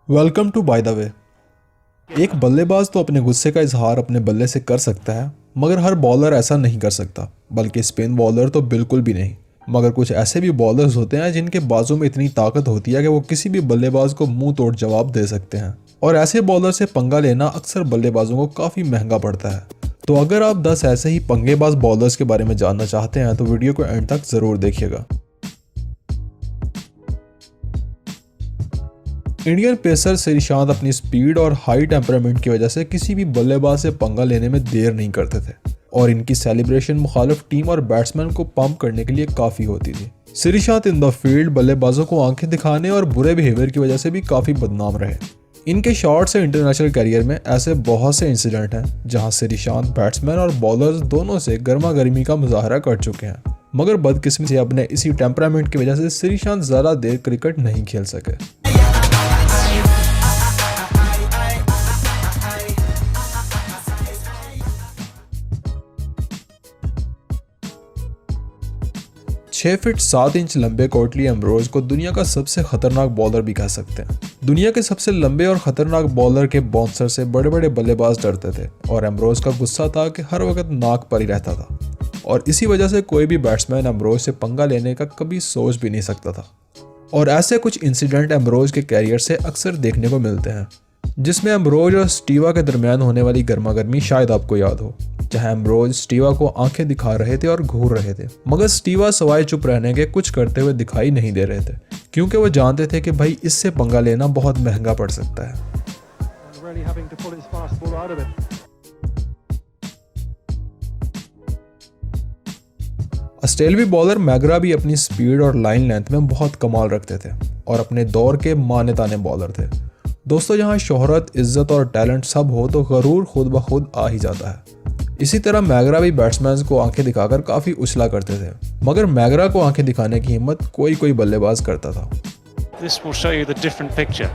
Welcome to by the way. एक बल्लेबाज तो अपने गुस्से का इजहार अपने बल्ले से कर सकता है, मगर हर बॉलर ऐसा नहीं कर सकता, बल्कि स्पिन बॉलर तो बिल्कुल भी नहीं। मगर कुछ ऐसे भी बॉलर्स होते हैं जिनके बाजू में इतनी ताकत होती है कि वो किसी भी बल्लेबाज को मुंह तोड़ जवाब दे सकते हैं, और ऐसे बॉलर से पंगा लेना अक्सर बल्लेबाजों को काफ़ी महंगा पड़ता है। तो अगर आप 10 ऐसे ही पंगेबाज बॉलर्स के बारे में जानना चाहते हैं तो वीडियो को एंड तक ज़रूर देखिएगा। इंडियन पेसर श्रीशांत अपनी स्पीड और हाई टेम्परामेंट की वजह से किसी भी बल्लेबाज से पंगा लेने में देर नहीं करते थे, और इनकी सेलिब्रेशन मुखालिफ टीम और बैट्समैन को पंप करने के लिए काफ़ी होती थी। श्रीशांत इन द फील्ड बल्लेबाजों को आंखें दिखाने और बुरे बिहेवियर की वजह से भी काफ़ी बदनाम रहे। इनके शॉर्ट से इंटरनेशनल करियर में ऐसे बहुत से इंसिडेंट हैं जहां श्रीशांत बैट्समैन और बॉलर्स दोनों से गर्मा गर्मी का मुजाहरा कर चुके हैं, मगर बदकिस्मती से अपने इसी टेम्परामेंट की वजह से श्रीशांत ज़्यादा देर क्रिकेट नहीं खेल सके। 6 फीट 7 इंच लंबे कोटली एम्ब्रोज को दुनिया का सबसे खतरनाक बॉलर भी कह सकते हैं। दुनिया के सबसे लंबे और खतरनाक बॉलर के बाउंसर से बड़े बड़े बल्लेबाज डरते थे, और एम्ब्रोज का गुस्सा था कि हर वक्त नाक पर ही रहता था, और इसी वजह से कोई भी बैट्समैन एम्ब्रोज से पंगा लेने का कभी सोच भी नहीं सकता था। और ऐसे कुछ इंसिडेंट एम्ब्रोज के कैरियर से अक्सर देखने को मिलते हैं, जिसमें एम्ब्रोज और स्टीवा के दरमियान होने वाली गर्मा गर्मी शायद आपको याद हो, जहां एम्ब्रोज स्टीवा को आंखें दिखा रहे थे और घूर रहे थे, मगर स्टीवा सवाए चुप रहने के कुछ करते हुए दिखाई नहीं दे रहे थे, क्योंकि वो जानते थे कि भाई इससे पंगा लेना बहुत महंगा पड़ सकता है। ऑस्ट्रेलियाई बॉलर मैगरा भी अपनी स्पीड और लाइन लेंथ में बहुत कमाल रखते थे और अपने दौर के माने ताने बॉलर थे। दोस्तों, जहां शोहरत, इज्जत और टैलेंट सब हो तो गरूर खुद ब खुद आ ही जाता है। इसी तरह मैगरा भी बैट्समैन को आंखें दिखाकर काफ़ी उछला करते थे, मगर मैगरा को आंखें दिखाने की हिम्मत कोई कोई बल्लेबाज करता था। This will show you the different picture.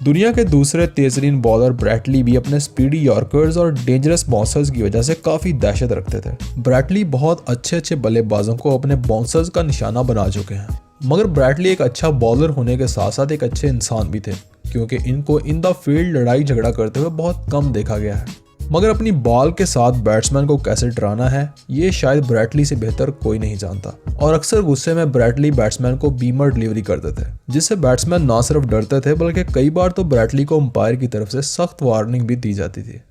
दुनिया के दूसरे तेजरीन बॉलर ब्रैटली भी अपने स्पीडी यॉर्कर्स और डेंजरस बाउंसर्स की वजह से काफ़ी दहशत रखते थे। ब्रैटली बहुत अच्छे बल्लेबाजों को अपने बाउंसर्स का निशाना बना चुके हैं, मगर ब्रैटली एक अच्छा बॉलर होने के साथ साथ एक अच्छे इंसान भी थे, क्योंकि इनको इन द फील्ड लड़ाई झगड़ा करते हुए बहुत कम देखा गया है। मगर अपनी बॉल के साथ बैट्समैन को कैसे डराना है, ये शायद ब्रैटली से बेहतर कोई नहीं जानता, और अक्सर गुस्से में ब्रैटली बैट्समैन को बीमर डिलीवरी करते थे, जिससे बैट्समैन ना सिर्फ डरते थे बल्कि कई बार तो ब्रैटली को अंपायर की तरफ से सख्त वार्निंग भी दी जाती थी।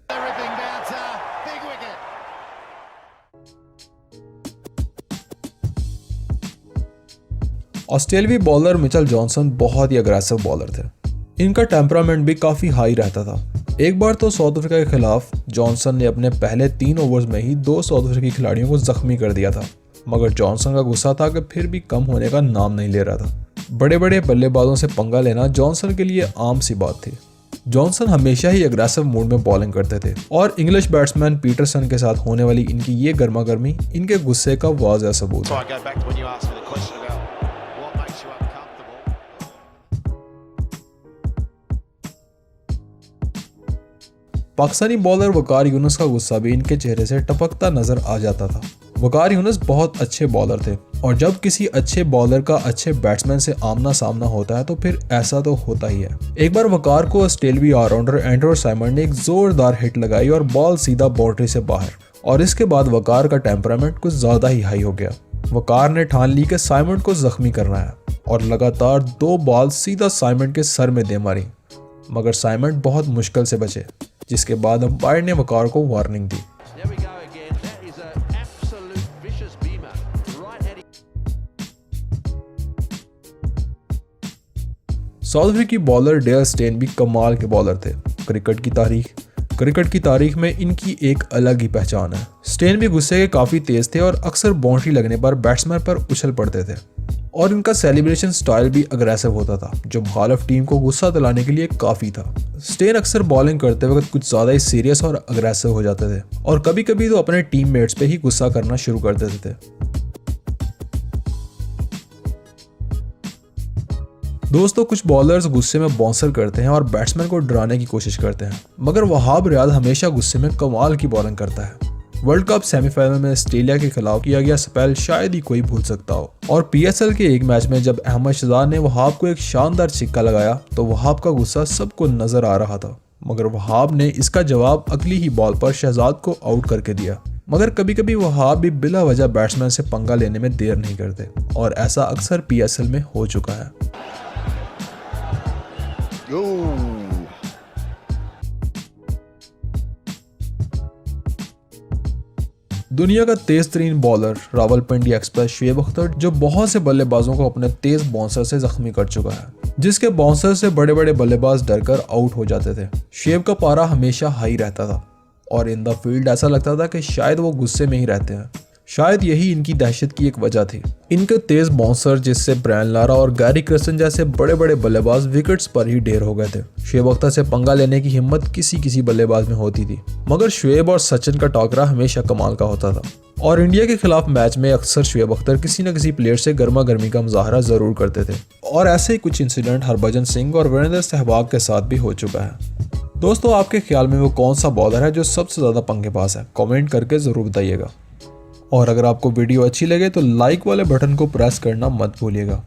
ऑस्ट्रेलियाई बॉलर मिचेल जॉनसन बहुत ही अग्रेसिव बॉलर थे। इनका टेम्परामेंट भी काफ़ी हाई रहता था। एक बार तो साउथ अफ्रीका के खिलाफ जॉनसन ने अपने पहले 3 ओवर्स में ही 2 साउथ अफ्रीकी खिलाड़ियों को जख्मी कर दिया था, मगर जॉनसन का गुस्सा था कि फिर भी कम होने का नाम नहीं ले रहा था। बड़े बड़े बल्लेबाजों से पंगा लेना जॉनसन के लिए आम सी बात थी। जॉनसन हमेशा ही अग्रेसिव मूड में बॉलिंग करते थे, और इंग्लिश बैट्समैन पीटरसन के साथ होने वाली इनकी ये गर्मा गर्मी इनके गुस्से का वाज़ह सबूत है। पाकिस्तानी बॉलर वकार यूनुस का गुस्सा भी इनके चेहरे से टपकता नजर आ जाता था। वकार यूनुस बहुत अच्छे बॉलर थे, और जब किसी अच्छे बॉलर का अच्छे बैट्समैन से आमना सामना होता है तो फिर ऐसा तो होता ही है। एक बार वकार को ऑस्ट्रेलियाई ऑलराउंडर एंड्रू साइमंड ने एक जोरदार हिट लगाई और बॉल सीधा बाउंड्री से बाहर, और इसके बाद वकार का टेम्परामेंट कुछ ज्यादा ही हाई हो गया। वकार ने ठान ली कि साइमंड को जख्मी करना है, और लगातार 2 बॉल सीधा साइमंड के सर में दे मारी, मगर साइमंड बहुत मुश्किल से बचे, जिसके बाद अंपायर ने वकार को वार्निंग दी। साउथ अफ्रीकी बॉलर डेल स्टेन भी कमाल के बॉलर थे। क्रिकेट की तारीख में इनकी एक अलग ही पहचान है। स्टेन भी गुस्से के काफ़ी तेज थे और अक्सर बाउंड्री लगने पर बैट्समैन पर उछल पड़ते थे, और इनका सेलिब्रेशन स्टाइल भी अग्रेसिव होता था, जो मुखालिफ टीम को गुस्सा दिलाने के लिए काफ़ी था। स्टेन अक्सर बॉलिंग करते वक्त कुछ ज़्यादा ही सीरियस और अग्रेसिव हो जाते थे, और कभी कभी तो अपने टीममेट्स पे ही गुस्सा करना शुरू कर देते थे। दोस्तों, कुछ बॉलर्स गुस्से में बाउंसर करते हैं और बैट्समैन को डराने की कोशिश करते हैं, मगर वहाब रियाद हमेशा गुस्से में कमाल की बॉलिंग करता है। वर्ल्ड कप सेमीफाइनल में ऑस्ट्रेलिया के खिलाफ किया गया स्पेल शायद ही कोई भूल सकता हो। और PSL के एक मैच में जब अहमद शहजाद ने वहाब को एक शानदार छिक्का लगाया तो वहाब का गुस्सा सबको नजर आ रहा था, मगर वहाब ने इसका जवाब अगली ही बॉल पर शहजाद को आउट करके दिया। मगर कभी कभी वहाब भी बिला वजह बैट्समैन से पंगा लेने में देर नहीं करते और ऐसा अक्सर PSL में हो चुका है। दुनिया का तेज तरीन बॉलर रावलपिंडी एक्सप्रेस शुएब अख्तर जो बहुत से बल्लेबाजों को अपने तेज बाउंसर से जख्मी कर चुका है, जिसके बाउंसर से बड़े बड़े बल्लेबाज डरकर आउट हो जाते थे। शुएब का पारा हमेशा हाई रहता था और इन द फील्ड ऐसा लगता था कि शायद वो गुस्से में ही रहते हैं। शायद यही इनकी दहशत की एक वजह थी। इनके तेज बाउंसर जिससे ब्रायन लारा और गैरी क्रिस्टन जैसे बड़े बड़े बल्लेबाज विकेट्स पर ही ढेर हो गए थे। शुएब अख्तर से पंगा लेने की हिम्मत किसी बल्लेबाज में होती थी, मगर शुएब और सचिन का टकरा हमेशा कमाल का होता था। और इंडिया के खिलाफ मैच में अक्सर शुएब अख्तर किसी न किसी प्लेयर से गर्मा गर्मी का मुजाहरा जरूर करते थे और ऐसे ही कुछ इंसिडेंट हरभजन सिंह और वीरेंद्र सहवाग के साथ भी हो चुका है। दोस्तों, आपके ख्याल में वो कौन सा बॉलर है जो सबसे ज़्यादा पंगेबाज है? कमेंट करके ज़रूर बताइएगा। और अगर आपको वीडियो अच्छी लगे तो लाइक वाले बटन को प्रेस करना मत भूलिएगा।